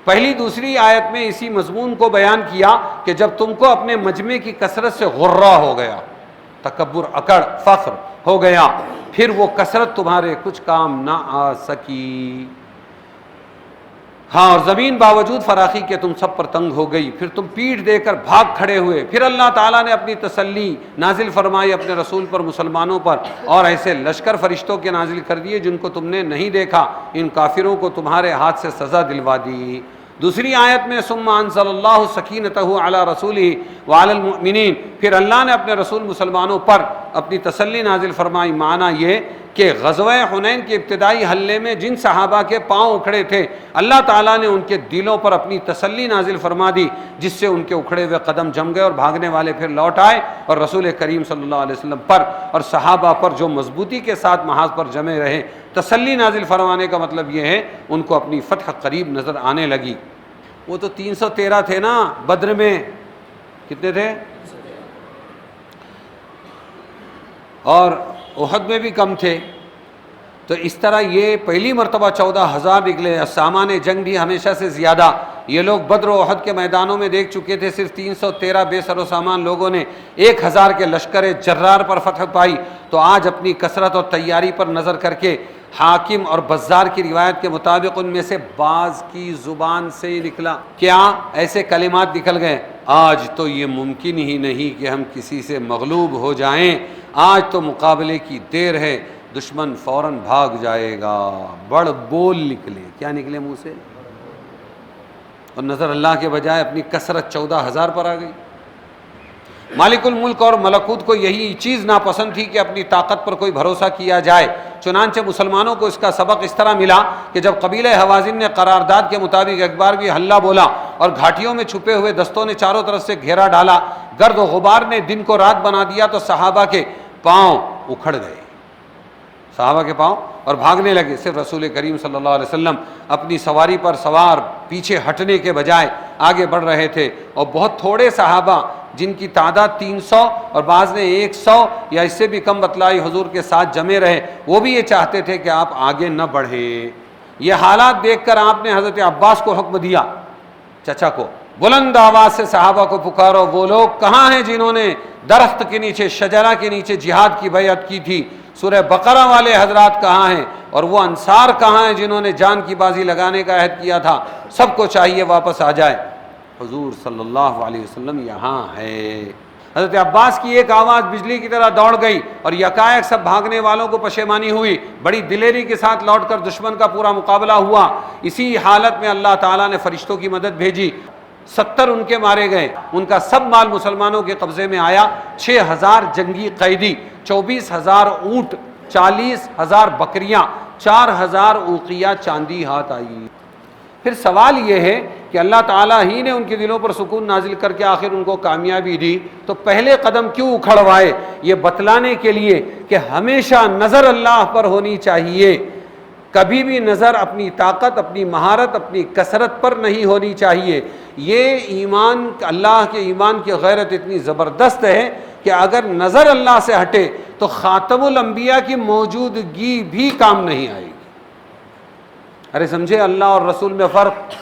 پہلی دوسری آیت میں اسی مضمون کو بیان کیا کہ جب تم کو اپنے مجمع کی کثرت سے غرہ ہو گیا، تکبر، اکڑ، فخر ہو گیا، پھر وہ کثرت تمہارے کچھ کام نہ آ سکی۔ ہاں، اور زمین باوجود فراخی کے تم سب پر تنگ ہو گئی، پھر تم پیٹھ دے کر بھاگ کھڑے ہوئے، پھر اللہ تعالیٰ نے اپنی تسلی نازل فرمائی اپنے رسول پر، مسلمانوں پر، اور ایسے لشکر فرشتوں کے نازل کر دیے جن کو تم نے نہیں دیکھا، ان کافروں کو تمہارے ہاتھ سے سزا دلوا دی۔ دوسری آیت میں ثم انزل اللہ سکینتہ علی رسولہ وعلی المؤمنین، پھر اللہ نے اپنے رسول مسلمانوں پر اپنی تسلی نازل فرمائی۔ معنی یہ کہ غزوہ حنین کے ابتدائی حملے میں جن صحابہ کے پاؤں اکھڑے تھے، اللہ تعالیٰ نے ان کے دلوں پر اپنی تسلی نازل فرما دی، جس سے ان کے اکھڑے ہوئے قدم جم گئے اور بھاگنے والے پھر لوٹ آئے، اور رسول کریم صلی اللہ علیہ وسلم پر اور صحابہ پر جو مضبوطی کے ساتھ محاذ پر جمے رہے۔ تسلی نازل فرمانے کا مطلب یہ ہے ان کو اپنی فتح قریب نظر آنے لگی۔ وہ تو 313 تھے نا، بدر میں کتنے تھے؟ اور احد میں بھی کم تھے۔ تو اس طرح یہ پہلی مرتبہ 14,000 نکلے۔ سامان جنگ بھی ہمیشہ سے زیادہ، یہ لوگ بدر و احد کے میدانوں میں دیکھ چکے تھے، صرف 313 بے سر و سامان لوگوں نے 1,000 کے لشکر جرار پر فتح پائی۔ تو آج اپنی کثرت اور تیاری پر نظر کر کے حاکم اور بزار کی روایت کے مطابق ان میں سے بعض کی زبان سے نکلا، کیا ایسے کلمات نکل گئے، آج تو یہ ممکن ہی نہیں کہ ہم کسی سے مغلوب ہو جائیں، آج تو مقابلے کی دیر ہے، دشمن فوراً بھاگ جائے گا۔ بڑ بول نکلے، کیا نکلے منہ سے؟ اور نظر اللہ کے بجائے اپنی کثرت 14,000 پر آ گئی۔ مالک الملک اور ملکوت کو یہی چیز ناپسند تھی کہ اپنی طاقت پر کوئی بھروسہ کیا جائے، چنانچہ مسلمانوں کو اس کا سبق اس طرح ملا کہ جب قبیلہ حوازن نے قرارداد کے مطابق ایک بار بھی حلہ بولا اور گھاٹیوں میں چھپے ہوئے دستوں نے چاروں طرف سے گھیرا ڈالا، گرد و غبار نے دن کو رات بنا دیا، تو صحابہ کے پاؤں اکھڑ گئے، صحابہ کے پاؤں، اور بھاگنے لگے۔ صرف رسول کریم صلی اللہ علیہ وسلم اپنی سواری پر سوار پیچھے ہٹنے کے بجائے آگے بڑھ رہے تھے، اور بہت تھوڑے صحابہ جن کی تعداد 300 اور بعض نے 100 یا اس سے بھی کم بتلائی حضور کے ساتھ جمے رہے، وہ بھی یہ چاہتے تھے کہ آپ آگے نہ بڑھیں۔ یہ حالات دیکھ کر آپ نے حضرت عباس کو حکم دیا، چچا کو، بلند آواز سے صحابہ کو پکارو، وہ لوگ کہاں ہیں جنہوں نے درخت کے نیچے، شجرہ کے نیچے جہاد کی بیعت کی تھی؟ سورہ بقرہ والے حضرات کہاں ہیں؟ اور وہ انصار کہاں ہیں جنہوں نے جان کی بازی لگانے کا عہد کیا تھا؟ سب کو چاہیے واپس آ جائے۔ حضور صلی اللہ علیہ وسلم یہاں ہے۔ حضرت عباس کی ایک آواز بجلی کی طرح دوڑ گئی اور یکایک سب بھاگنے والوں کو پشیمانی ہوئی، بڑی دلیری کے ساتھ لوٹ کر دشمن کا پورا مقابلہ ہوا۔ اسی حالت میں اللہ تعالیٰ نے فرشتوں کی مدد بھیجی، 70 ان کے مارے گئے، ان کا سب مال مسلمانوں کے قبضے میں آیا، 6,000 جنگی قیدی، 24,000 اونٹ، 40,000 بکریاں، 4,000 اوقیہ چاندی ہاتھ آئی۔ پھر سوال یہ ہے کہ اللہ تعالیٰ ہی نے ان کے دلوں پر سکون نازل کر کے آخر ان کو کامیابی دی، تو پہلے قدم کیوں اکھڑوائے؟ یہ بتلانے کے لیے کہ ہمیشہ نظر اللہ پر ہونی چاہیے، کبھی بھی نظر اپنی طاقت، اپنی مہارت، اپنی کثرت پر نہیں ہونی چاہیے۔ یہ ایمان، اللہ کے ایمان کی غیرت اتنی زبردست ہے کہ اگر نظر اللہ سے ہٹے تو خاتم الانبیاء کی موجودگی بھی کام نہیں آئے گی۔ ارے سمجھے اللہ اور رسول میں فرق؟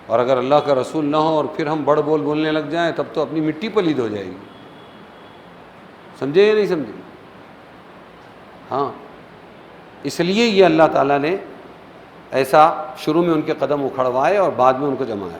اور اگر اللہ کا رسول نہ ہو اور پھر ہم بڑ بول بولنے لگ جائیں تب تو اپنی مٹی پلید ہو جائے گی۔ سمجھے یا نہیں سمجھے؟ ہاں، اس لیے یہ اللہ تعالیٰ نے ایسا شروع میں ان کے قدم اکھڑوائے اور بعد میں ان کو جمایا۔